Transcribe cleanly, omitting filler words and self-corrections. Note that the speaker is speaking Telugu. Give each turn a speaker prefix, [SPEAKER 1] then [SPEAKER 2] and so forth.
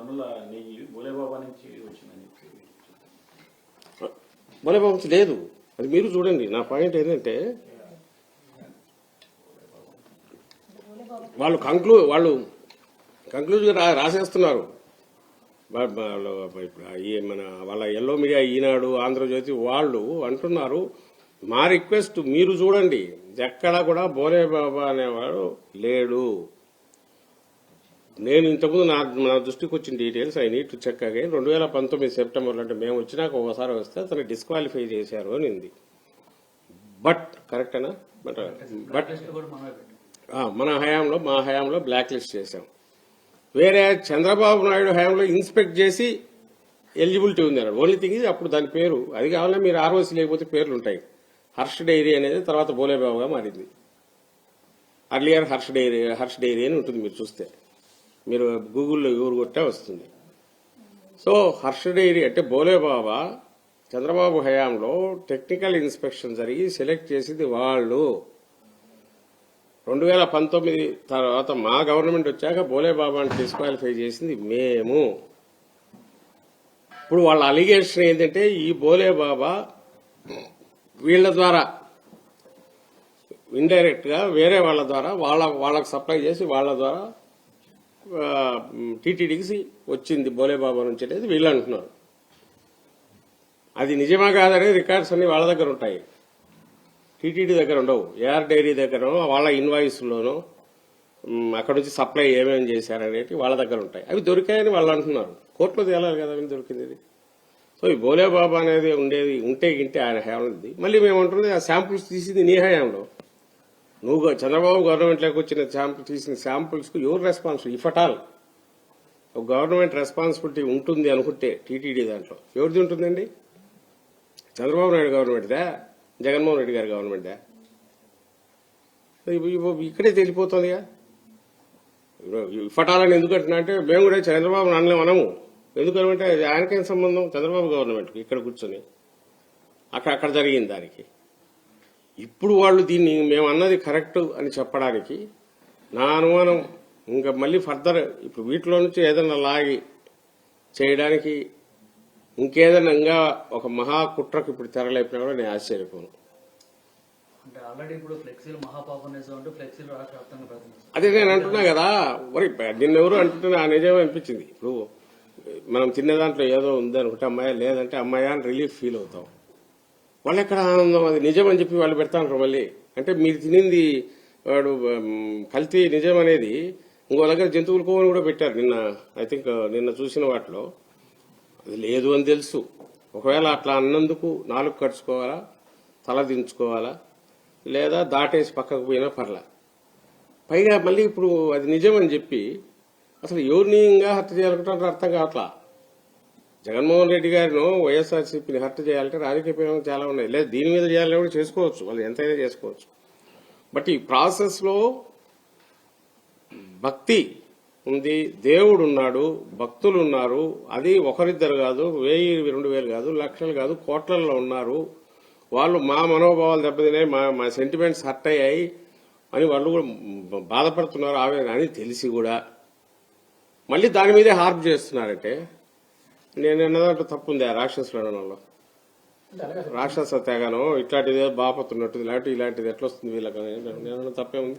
[SPEAKER 1] టన్నుల నెయ్యి బోలేబాబా నుంచి వచ్చిందని చెప్పి
[SPEAKER 2] బోలేబాబు నుంచి లేదు. అది మీరు చూడండి. నా పాయింట్ ఏంటంటే వాళ్ళు కంక్లూజన్ రాసేస్తున్నారు. మన వాళ్ళ ఎల్లో మీడియా, ఈనాడు, ఆంధ్రజ్యోతి వాళ్ళు అంటున్నారు, మా రిక్వెస్ట్ మీరు చూడండి, ఎక్కడా కూడా బోలేబాబా అనేవాడు లేడు. నేను ఇంతకుముందు నా దృష్టికి వచ్చిన details I need to check again. 2019 సెప్టెంబర్లో, అంటే మేము వచ్చినాక ఒకసారి వస్తే అతను డిస్క్వాలిఫై చేశారు అని ఉంది. బట్ కరెక్టేనా? బట్ మా హయాంలో బ్లాక్ లిస్ట్ చేశాం. వేరే చంద్రబాబు నాయుడు హయాంలో ఇన్స్పెక్ట్ చేసి ఎలిజిబిలిటీ ఉంది అన్నాడు. ఓన్లీ థింగ్ ఇది అప్పుడు దాని పేరు అది కావాలన్నా మీరు ఆర్ఓసి లేకపోతే పేర్లు ఉంటాయి. హర్ష్ డైరీ అనేది తర్వాత బోలేబాబుగా మారింది. అర్లియర్ హర్ష్ డైరీ అని ఉంటుంది. మీరు చూస్తే, మీరు గూగుల్లో ఎవరు కొట్టే వస్తుంది. సో హర్ష్ డైరీ అంటే బోలేబాబా చంద్రబాబు హయాంలో టెక్నికల్ ఇన్స్పెక్షన్ జరిగి సెలెక్ట్ చేసింది వాళ్ళు. 2019 తర్వాత మా గవర్నమెంట్ వచ్చాక బోలేబాబాని డిస్క్వాలిఫై చేసింది మేము. ఇప్పుడు వాళ్ళ అలిగేషన్ ఏంటంటే ఈ బోలేబాబా వీళ్ల ద్వారా ఇండైరెక్ట్ గా వేరే వాళ్ళ ద్వారా వాళ్ళకు సప్లై చేసి వాళ్ళ ద్వారా టీటీడీకి వచ్చింది బోలేబాబా నుంచి అనేది వీళ్ళు అంటున్నారు. అది నిజమా కాదనే రికార్డ్స్ అన్ని వాళ్ళ దగ్గర ఉంటాయి, టీటీడీ దగ్గర ఉండవు. ఏఆర్ డైరీ దగ్గర వాళ్ళ ఇన్వాయిస్లోనో అక్కడ నుంచి సప్లై ఏమేమి చేశారనేది వాళ్ళ దగ్గర ఉంటాయి. అవి దొరికాయని వాళ్ళు అంటున్నారు. కోర్టులో తేలాలి కదా అవి దొరికింది. సో ఈ బోలేబాబా అనేది ఉంటే ఆయన హయాంలో. మళ్ళీ మేము అంటున్నది ఆ శాంపుల్స్ తీసింది నీ హయాంలో. నువ్వు చంద్రబాబు గవర్నమెంట్లోకి వచ్చిన తీసిన శాంపుల్స్ కు ఎవరు responsible? If at all government responsibility ఉంటుంది అనుకుంటే టీటీడీ దాంట్లో ఎవరిది ఉంటుందండి? చంద్రబాబు నాయుడు గవర్నమెంట్దా, జగన్మోహన్ రెడ్డి గారి గవర్నమెంట్దా? ఇక్కడే తెలిసిపోతుందిగా. ఇఫటాలని ఎందుకంటున్నా అంటే మేము కూడా చంద్రబాబు నాన్నలే మనము. ఎందుకంటే ఆయనకేం సంబంధం చంద్రబాబు గవర్నమెంట్కి? ఇక్కడ కూర్చొని అక్కడ జరిగింది దానికి. ఇప్పుడు వాళ్ళు దీన్ని మేము అన్నది కరెక్ట్ అని చెప్పడానికి నా అనుమానం ఇంకా మళ్ళీ ఫర్దర్ ఇప్పుడు వీటిలో నుంచి ఏదైనా లాగి చేయడానికి ఇంకేదైనా ఇంకా ఒక మహా కుట్రకు ఇప్పుడు తెరలేపినా కూడా నేను ఆశ్చర్యపోను. అదే నేను అంటున్నా కదా, మరి నిన్నెవరు అంటుంటే ఆ నిజమే అనిపించింది. ఇప్పుడు మనం తిన్న దాంట్లో ఏదో ఉంది అనుకుంటే అమ్మాయి, లేదంటే అమ్మాయి అని రిలీఫ్ ఫీల్ అవుతాం. వాళ్ళు ఎక్కడ ఆనందం? అది నిజం అని చెప్పి వాళ్ళు పెడతాంటారు మళ్ళీ. అంటే మీరు తినింది వాడు కల్తీ నిజం అనేది ఇంకో దగ్గర జంతువుల కోవని కూడా పెట్టారు నిన్న. ఐ థింక్ నిన్న చూసిన వాటిలో అది లేదు అని తెలుసు. ఒకవేళ అట్లా అన్నందుకు నాలుగు కడుచుకోవాలా, తల దించుకోవాలా, లేదా దాటేసి పక్కకు పోయినా పర్లా. పైగా మళ్ళీ ఇప్పుడు అది నిజం అని చెప్పి అసలు ఎవరిని ఇంకా హత్య చేయాలనుకుంటారో అర్థం కావట్లా. జగన్మోహన్ రెడ్డి గారిను వైఎస్ఆర్సీపీని హత్య చేయాలంటే రాజకీయ పీఠం చాలా ఉన్నాయి. లేదా దీని మీద చేయాలని కూడా చేసుకోవచ్చు, వాళ్ళు ఎంతైనా చేసుకోవచ్చు. బట్ ఈ ప్రాసెస్ లో భక్తి ఉంది, దేవుడు ఉన్నాడు, భక్తులు ఉన్నారు. అది ఒకరిద్దరు కాదు, 1000, 2000 కాదు, లక్షలు కాదు, కోట్లల్లో ఉన్నారు. వాళ్ళు మా మనోభావాలు దెబ్బతిన్నాయి, మా సెంటిమెంట్స్ హర్ట్ అయ్యాయి అని వాళ్ళు కూడా బాధపడుతున్నారు, ఆవేదన అని తెలిసి కూడా మళ్ళీ దాని మీదే హార్ప్ చేస్తున్నారంటే నేను అన్నదాంట్లో తప్పుంది. ఆ రాక్షసులు అనడంలో రాక్షస తెగను ఇట్లాంటిది బాపతున్నట్టు ఇలాంటిది ఎట్లా వస్తుంది వీళ్ళకి? నేను తప్పే ఉంది.